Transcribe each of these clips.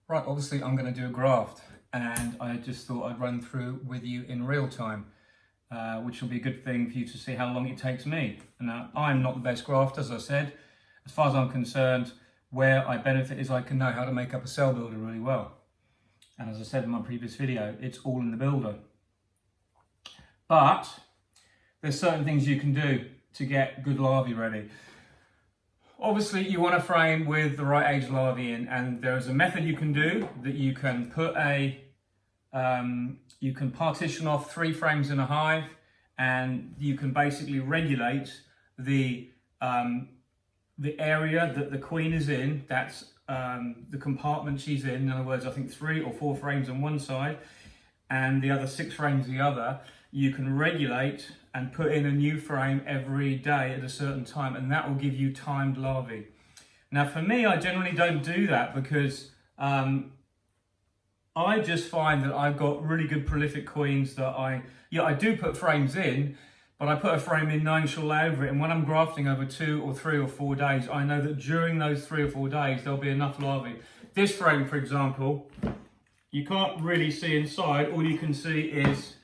Right, obviously I'm going to do a graft, and I just thought I'd run through with you in real time, which will be a good thing for you to see how long it takes me. Now, I'm not the best grafter, as I said. As far as I'm concerned, where I benefit is I can know how to make up a cell builder really well. And as I said in my previous video, it's all in the builder. But there's certain things you can do to get good larvae ready. Obviously, you want a frame with the right age larvae in, and there is a method you can do that you can put you can partition off 3 frames in a hive, and you can basically regulate the area that the queen is in. That's the compartment she's in. In other words, I think 3 or 4 frames on one side, and the other 6 frames the other. You can regulate and put in a new frame every day at a certain time, and that will give you timed larvae. Now for me, I generally don't do that because I just find that I've got really good prolific queens that I do put frames in, but I put a frame in 9 shell over it, and when I'm grafting over 2 or 3 or 4 days, I know that during those 3 or 4 days there'll be enough larvae. This frame, for example, you can't really see inside. All you can see is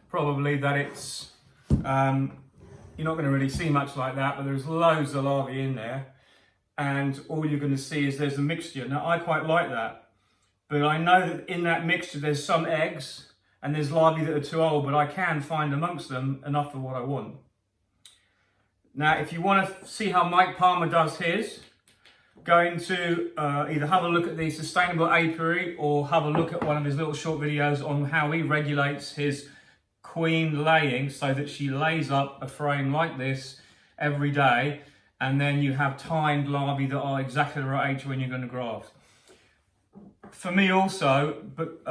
probably that it's you're not going to really see much like that, but there's loads of larvae in there, and all you're going to see is there's a mixture. Now I quite like that, but I know that in that mixture there's some eggs and there's larvae that are too old, but I can find amongst them enough for what I want. Now if you want to see how Mike Palmer does his, go into either have a look at the sustainable apiary or have a look at one of his little short videos on how he regulates his queen laying so that she lays up a frame like this every day, and then you have timed larvae that are exactly the right age when you're going to graft. For me also, but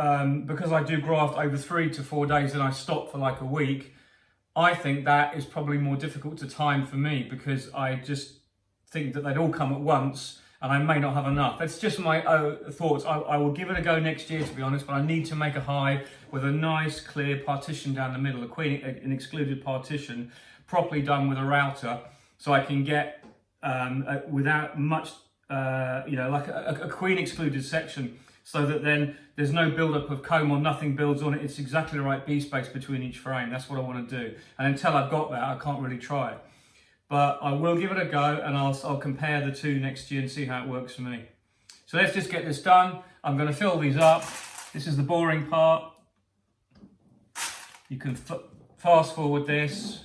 because I do graft over 3 to 4 days and I stop for like a week, I think that is probably more difficult to time for me, because I just think that they'd all come at once and I may not have enough. That's just my thoughts. I will give it a go next year, to be honest, but I need to make a hive with a nice clear partition down the middle, an excluded partition, properly done with a router, so I can get, without much, like a queen excluded section, so that then there's no build-up of comb or nothing builds on it. It's exactly the right bee space between each frame. That's what I want to do. And until I've got that, I can't really try it. But I will give it a go, and I'll compare the two next year and see how it works for me. So let's just get this done. I'm going to fill these up. This is the boring part. You can fast forward this.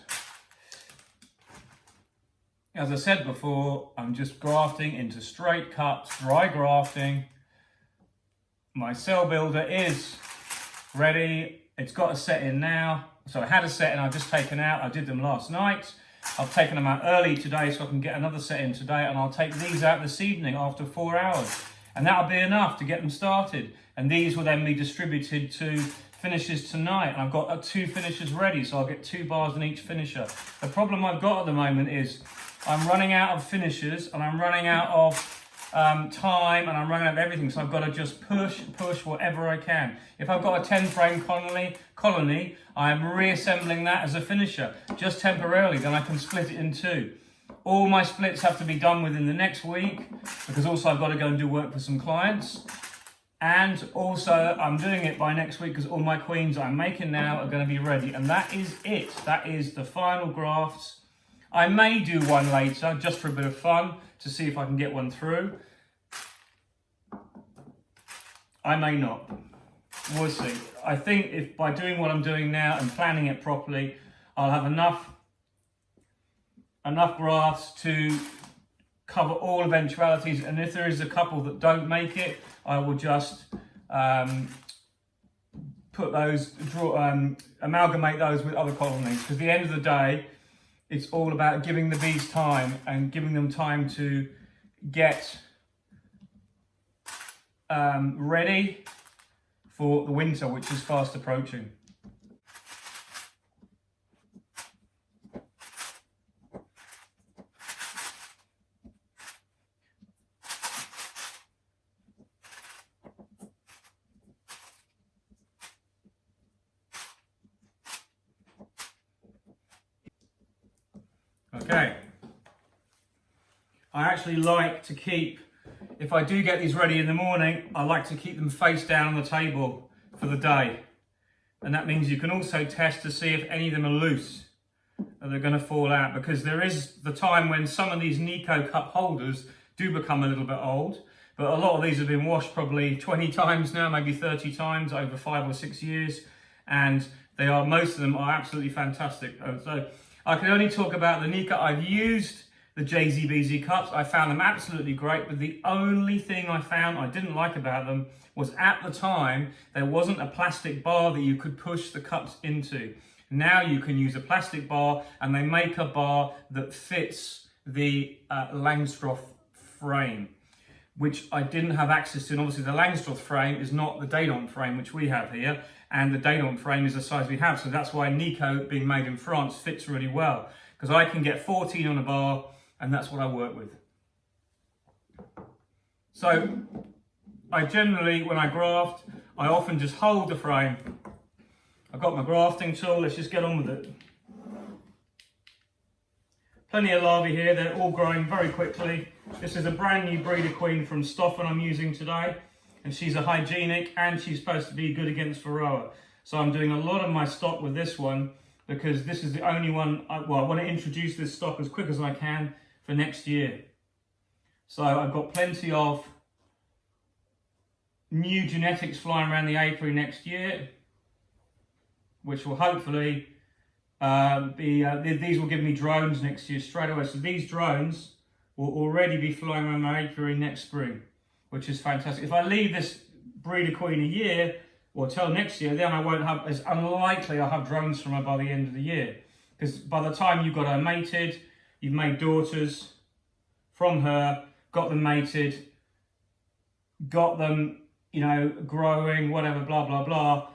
As I said before, I'm just grafting into straight cuts, dry grafting. My cell builder is ready. It's got a set in now. So I had a set in, I've just taken out. I did them last night. I've taken them out early today so I can get another set in today, and I'll take these out this evening after 4 hours. And that'll be enough to get them started. And these will then be distributed to finishes tonight. And I've got 2 finishers ready, so I'll get 2 bars in each finisher. The problem I've got at the moment is I'm running out of finishers, and I'm running out of time, and I'm running out of everything, so I've got to just push whatever I can. If I've got a 10 frame colony, I'm reassembling that as a finisher, just temporarily, then I can split it in 2. All my splits have to be done within the next week, because also I've got to go and do work for some clients, and also I'm doing it by next week because all my queens I'm making now are going to be ready, and that is it. That is the final grafts. I may do one later, just for a bit of fun, to see if I can get one through. I may not. We'll see. I think if by doing what I'm doing now and planning it properly, I'll have enough grafts to cover all eventualities. And if there is a couple that don't make it, I will just amalgamate those with other colonies. Because at the end of the day, it's all about giving the bees time and giving them time to get ready for the winter, which is fast approaching. Okay. I actually like to keep if I do get these ready in the morning, I like to keep them face down on the table for the day. And that means you can also test to see if any of them are loose, or they're going to fall out, because there is the time when some of these Nico cup holders do become a little bit old. But a lot of these have been washed probably 20 times now, maybe 30 times over 5 or 6 years. And most of them are absolutely fantastic. So I can only talk about the Nico. I've used the JZBZ cups. I found them absolutely great, but the only thing I found I didn't like about them was at the time, there wasn't a plastic bar that you could push the cups into. Now you can use a plastic bar, and they make a bar that fits the Langstroth frame, which I didn't have access to. And obviously the Langstroth frame is not the Dadant frame, which we have here. And the Dadant frame is the size we have. So that's why Nico, being made in France, fits really well. Because I can get 14 on a bar, and that's what I work with. So I generally, when I graft, I often just hold the frame. I've got my grafting tool, let's just get on with it. Plenty of larvae here, they're all growing very quickly. This is a brand new breeder queen from Stoffen I'm using today, and she's a hygienic and she's supposed to be good against Varroa. So I'm doing a lot of my stock with this one because this is the only one, I want to introduce this stock as quick as I can for next year. So I've got plenty of new genetics flying around the apiary next year, which will hopefully these will give me drones next year straight away. So these drones will already be flying around my apiary next spring, which is fantastic. If I leave this breeder queen a year or till next year, then I won't have, it's unlikely I'll have drones from her by the end of the year. Because by the time you've got her mated, you've made daughters from her, got them mated, got them, you know, growing, whatever, blah, blah, blah.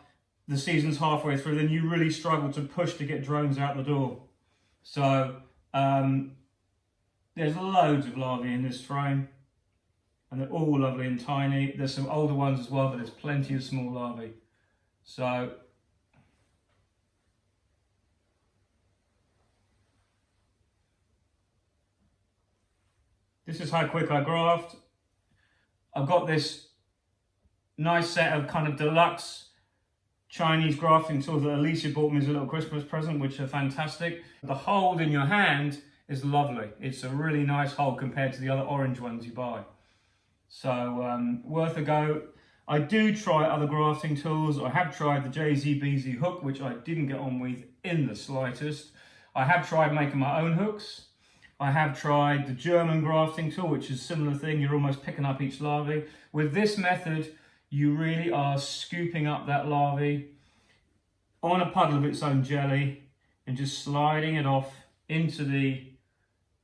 The season's halfway through, then you really struggle to push to get drones out the door. So there's loads of larvae in this frame, and they're all lovely and tiny. There's some older ones as well, but there's plenty of small larvae. So this is how quick I graft. I've got this nice set of kind of deluxe Chinese grafting tools that Alicia bought me as a little Christmas present, which are fantastic. The hold in your hand is lovely. It's a really nice hold compared to the other orange ones you buy. So worth a go. I do try other grafting tools. I have tried the JZBZ hook, which I didn't get on with in the slightest. I have tried making my own hooks. I have tried the German grafting tool, which is a similar thing. You're almost picking up each larvae. With this method, you really are scooping up that larvae on a puddle of its own jelly and just sliding it off into the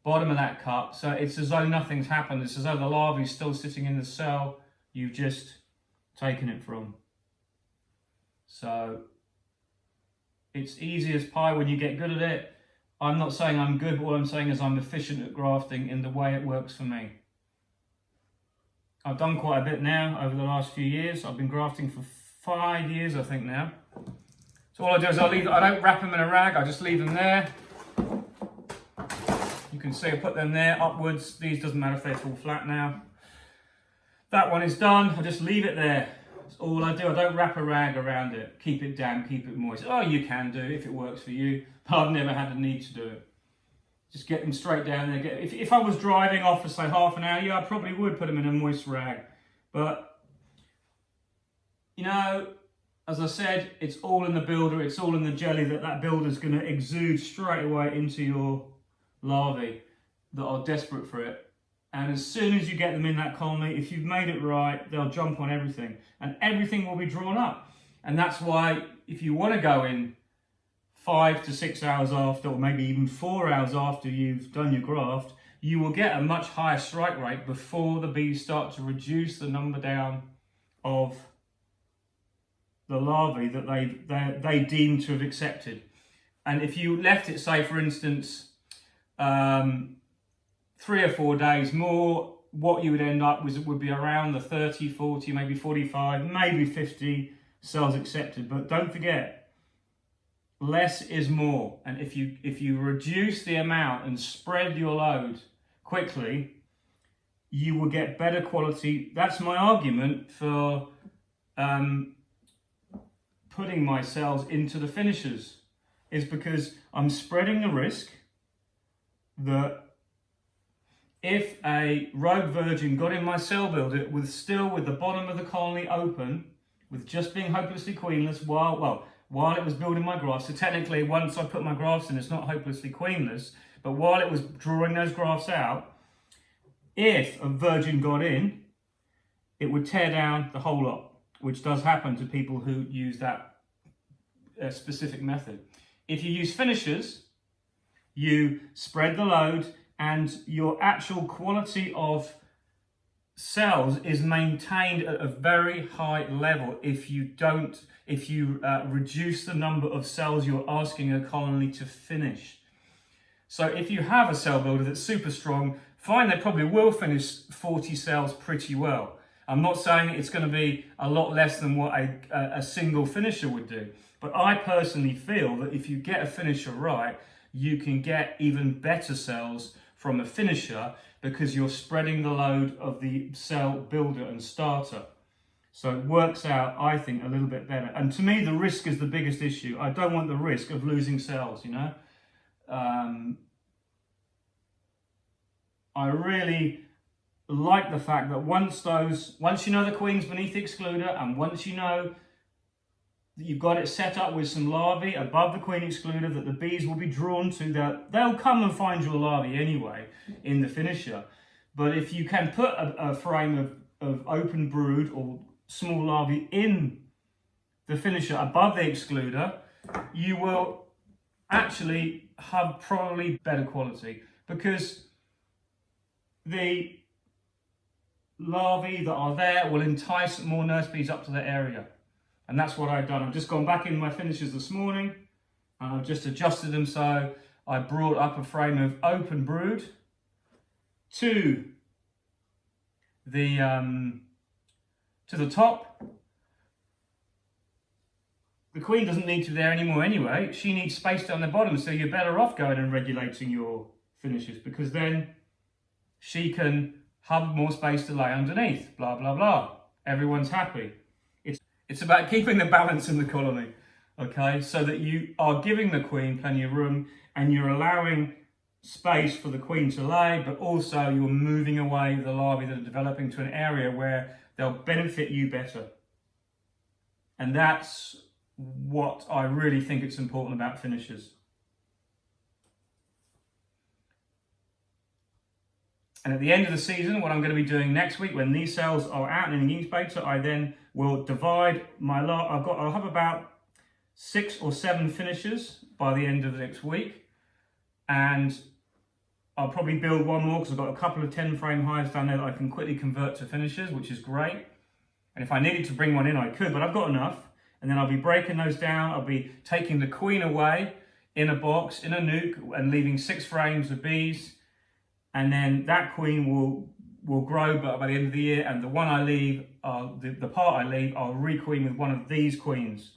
bottom of that cup. So it's as though nothing's happened. It's as though the larvae is still sitting in the cell you've just taken it from. So it's easy as pie when you get good at it. I'm not saying I'm good, but what I'm saying is I'm efficient at grafting in the way it works for me. I've done quite a bit now over the last few years. I've been grafting for 5 years, I think now. So all I do is I don't wrap them in a rag, I just leave them there. You can see I put them there upwards. These doesn't matter if they fall flat now. That one is done, I just leave it there. That's all I do. I don't wrap a rag around it. Keep it damp, keep it moist. Oh, you can do if it works for you, but I've never had the need to do it. Just get them straight down there. If I was driving off for say half an hour, yeah, I probably would put them in a moist rag. But, you know, as I said, it's all in the builder, it's all in the jelly that builder's going to exude straight away into your larvae that are desperate for it. And as soon as you get them in that colony, if you've made it right, they'll jump on everything. And everything will be drawn up. And that's why if you want to go in 5 to 6 hours after, or maybe even 4 hours after you've done your graft, you will get a much higher strike rate before the bees start to reduce the number down of the larvae that they deem to have accepted. And if you left it, say for instance, 3 or 4 days more, what you would end up with would be around the 30, 40, maybe 45, maybe 50 cells accepted. But don't forget, less is more, and if you reduce the amount and spread your load quickly, you will get better quality. That's my argument for putting my cells into the finishers, is because I'm spreading the risk that if a rogue virgin got in my cell builder with the bottom of the colony open, with just being hopelessly queenless while it was building my grafts. So technically, once I put my grafts in, it's not hopelessly queenless, but while it was drawing those grafts out, if a virgin got in, it would tear down the whole lot, which does happen to people who use that specific method. If you use finishers, you spread the load, and your actual quality of cells is maintained at a very high level if you reduce the number of cells you're asking a colony to finish. So if you have a cell builder that's super strong, fine, they probably will finish 40 cells pretty well. I'm not saying it's going to be a lot less than what a single finisher would do, but I personally feel that if you get a finisher right, you can get even better cells from a finisher because you're spreading the load of the cell builder and starter. So it works out, I think, a little bit better. And to me, the risk is the biggest issue. I don't want the risk of losing cells, you know. I really like the fact that once you know the queen's beneath the excluder, and once you know that you've got it set up with some larvae above the queen excluder that the bees will be drawn to, they'll come and find your larvae anyway in the finisher. But if you can put a frame of open brood or small larvae in the finisher above the excluder, you will actually have probably better quality, because the larvae that are there will entice more nurse bees up to the area. And that's what I've done. I've just gone back in my finishers this morning and I've just adjusted them, so I brought up a frame of open brood to the top. The queen doesn't need to be there anymore anyway. She needs space down the bottom, so you're better off going and regulating your finishers, because then she can have more space to lay underneath, blah, blah, blah. Everyone's happy. It's about keeping the balance in the colony, okay? So that you are giving the queen plenty of room and you're allowing space for the queen to lay, but also you're moving away the larvae that are developing to an area where they'll benefit you better. And that's what I really think it's important about finishers. And at the end of the season, what I'm going to be doing next week, when these cells are out in the incubator, I then will divide my lot. I'll have about 6 or 7 finishers by the end of the next week. And I'll probably build one more, because I've got a couple of 10 frame hives down there that I can quickly convert to finishers, which is great. And if I needed to bring one in, I could, but I've got enough. And then I'll be breaking those down. I'll be taking the queen away in a box, in a nuke, and leaving 6 frames of bees. And then that queen will grow by the end of the year, and the one I leave, the part I leave, I'll requeen with one of these queens.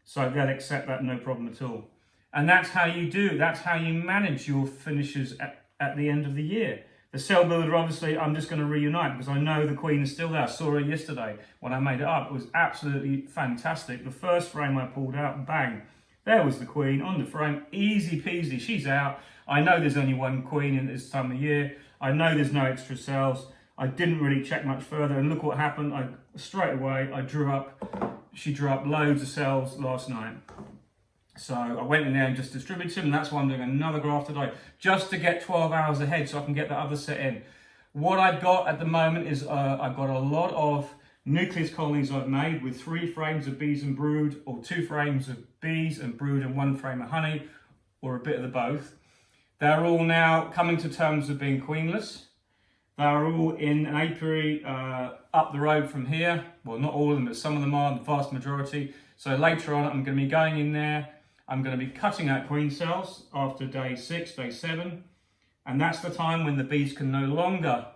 So they'll accept that, no problem at all. And that's how you manage your finishers at the end of the year. The cell builder, obviously, I'm just going to reunite, because I know the queen is still there. I saw her yesterday when I made it up. It was absolutely fantastic. The first frame I pulled out, bang, there was the queen on the frame, easy peasy, she's out. I know there's only one queen in this time of year. I know there's no extra cells. I didn't really check much further, and look what happened. Straight away, she drew up loads of cells last night. So I went in there and just distributed them, and that's why I'm doing another graft today, just to get 12 hours ahead so I can get the other set in. What I've got at the moment is I've got a lot of nucleus colonies I've made with 3 frames of bees and brood, or 2 frames of bees and brood and 1 frame of honey, or a bit of the both. They're all now coming to terms with being queenless. They're all in an apiary up the road from here. Well, not all of them, but some of them are, the vast majority. So later on, I'm going to be going in there. I'm going to be cutting out queen cells after day 6, day 7. And that's the time when the bees can no longer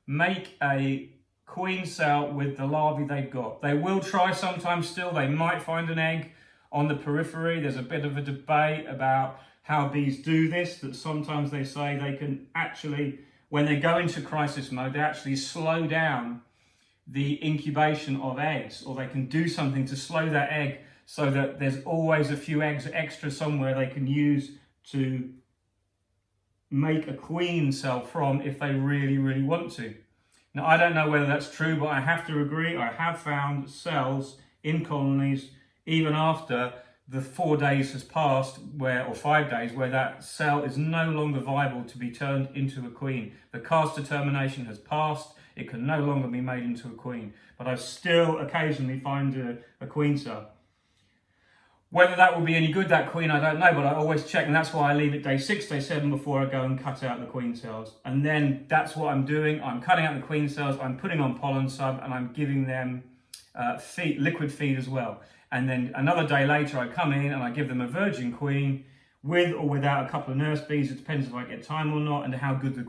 make a queen cell with the larvae they've got. They will try sometimes still. They might find an egg on the periphery. There's a bit of a debate about how bees do this, that sometimes they say they can actually when they go into crisis mode, they actually slow down the incubation of eggs, or they can do something to slow that egg so that there's always a few eggs extra somewhere they can use to make a queen cell from if they really, really want to. Now, I don't know whether that's true, but I have to agree, I have found cells in colonies, even after the 4 days has passed, or 5 days, where that cell is no longer viable to be turned into a queen. The cast determination has passed, it can no longer be made into a queen. But I still occasionally find a queen cell. Whether that will be any good, that queen, I don't know, but I always check, and that's why I leave it day 6, day 7 before I go and cut out the queen cells. And then that's what I'm doing. I'm cutting out the queen cells, I'm putting on pollen sub, and I'm giving them liquid feed as well. And then another day later, I come in and I give them a virgin queen with or without a couple of nurse bees. It depends if I get time or not, and how good the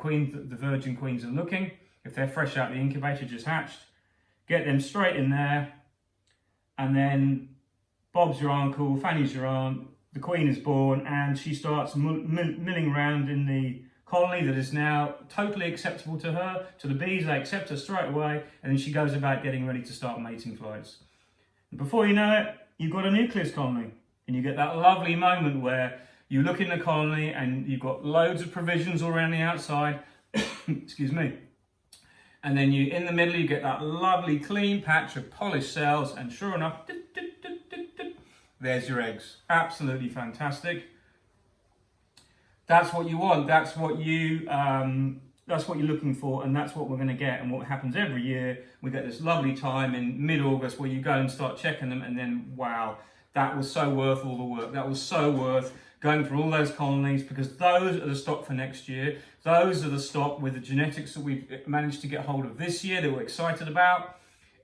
virgin queens are looking. If they're fresh out of the incubator, just hatched, get them straight in there, and then Bob's your uncle, Fanny's your aunt, the queen is born, and she starts milling around in the colony that is now totally acceptable to her, to the bees. They accept her straight away, and then she goes about getting ready to start mating flights. And before you know it, you've got a nucleus colony, and you get that lovely moment where you look in the colony and you've got loads of provisions all around the outside, excuse me, and then in the middle you get that lovely clean patch of polished cells, and sure enough, there's your eggs. Absolutely fantastic. That's what you want. That's what you're looking for, and that's what we're going to get. And what happens every year, we get this lovely time in mid-August where you go and start checking them, and then wow, that was so worth all the work. That was so worth going through all those colonies, because those are the stock for next year. Those are the stock with the genetics that we've managed to get hold of this year that we're excited about.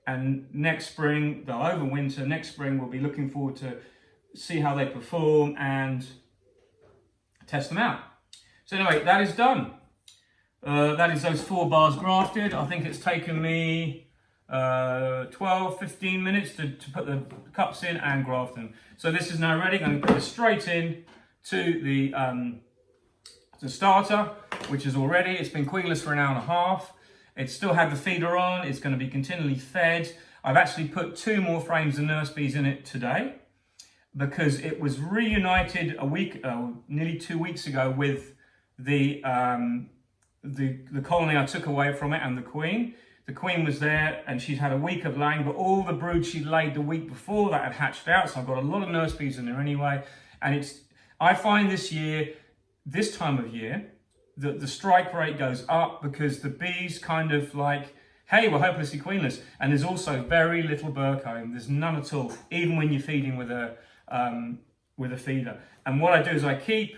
And next spring, they'll overwinter. Next spring, we'll be looking forward to see how they perform and test them out. So anyway, that is done. That is those 4 bars grafted. I think it's taken me 12, 15 minutes to put the cups in and graft them. So this is now ready. I'm going to put it straight in to the starter, which is all ready. It's been queenless for an hour and a half. It's still had the feeder on. It's going to be continually fed. I've actually put 2 more frames of nurse bees in it today, because it was reunited nearly 2 weeks ago with the colony I took away from it and the queen. The queen was there and she'd had a week of laying, but all the brood she'd laid the week before that had hatched out. So I've got a lot of nurse bees in there anyway. And I find this time of year, that the strike rate goes up, because the bees kind of like, hey, we're hopelessly queenless. And there's also very little burr comb. There's none at all, even when you're feeding with a feeder. And what I do is I keep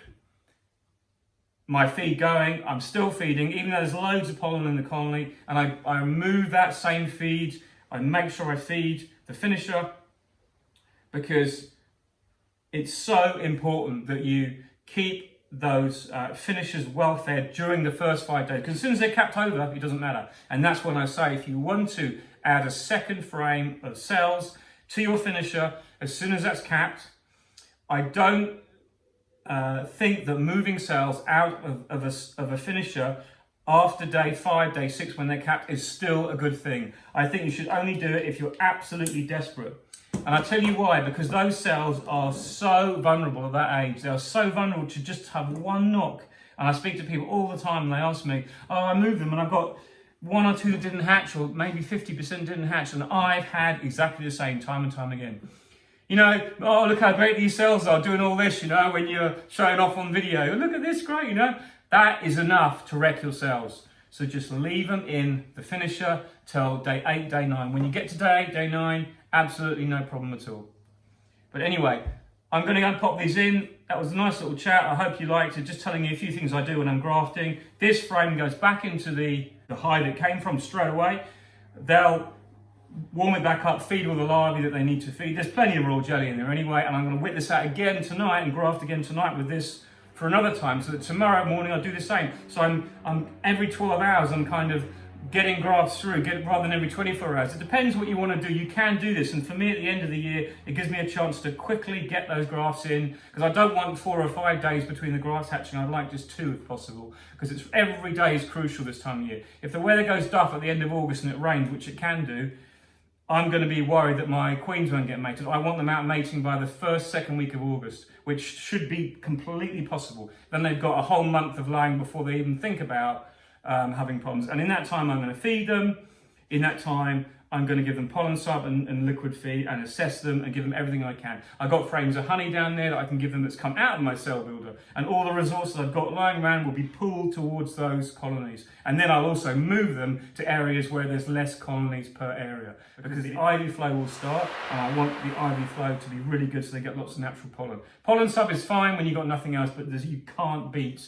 my feed going. I'm still feeding, even though there's loads of pollen in the colony, and I remove that same feed. I make sure I feed the finisher, because it's so important that you keep those finishers well fed during the first 5 days, because as soon as they're capped over, it doesn't matter. And that's when I say, if you want to add a second frame of cells to your finisher as soon as that's capped, I don't think that moving cells out of a finisher after day 5, day 6 when they're capped is still a good thing. I think you should only do it if you're absolutely desperate. And I'll tell you why, because those cells are so vulnerable at that age. They are so vulnerable to just have one knock. And I speak to people all the time and they ask me, oh, I moved them and I've got 1 or 2 that didn't hatch, or maybe 50% didn't hatch. And I've had exactly the same time and time again. You know, oh, look how great these cells are doing all this, you know, when you're showing off on video. Look at this, great, you know. That is enough to wreck your cells. So just leave them in the finisher till day 8, day 9. When you get to day 8, day 9, absolutely no problem at all. But anyway, I'm going to go and pop these in. That was a nice little chat. I hope you liked it. Just telling you a few things I do when I'm grafting. This frame goes back into the hive it came from straight away. They'll warm it back up, feed all the larvae that they need to feed. There's plenty of raw jelly in there anyway, and I'm going to whip this out again tonight and graft again tonight with this for another time, so that tomorrow morning I'll do the same. So I'm every 12 hours I'm kind of getting grafts through, rather than every 24 hours. It depends what you want to do. You can do this, and for me at the end of the year, it gives me a chance to quickly get those grafts in, because I don't want 4 or 5 days between the grafts hatching. I'd like just 2 if possible, because it's every day is crucial this time of year. If the weather goes duff at the end of August and it rains, which it can do, I'm going to be worried that my queens won't get mated. I want them out mating by the second week of August, which should be completely possible. Then they've got a whole month of laying before they even think about having problems. And in that time, I'm going to feed them. In that time, I'm going to give them pollen sub and liquid feed and assess them and give them everything I can. I've got frames of honey down there that I can give them that's come out of my cell builder. And all the resources I've got lying around will be pulled towards those colonies. And then I'll also move them to areas where there's less colonies per area. Because the ivy flow will start, and I want the ivy flow to be really good so they get lots of natural pollen. Pollen sub is fine when you've got nothing else, but you cannot beat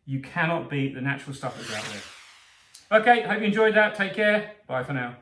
the natural stuff that's out there. Okay, hope you enjoyed that. Take care. Bye for now.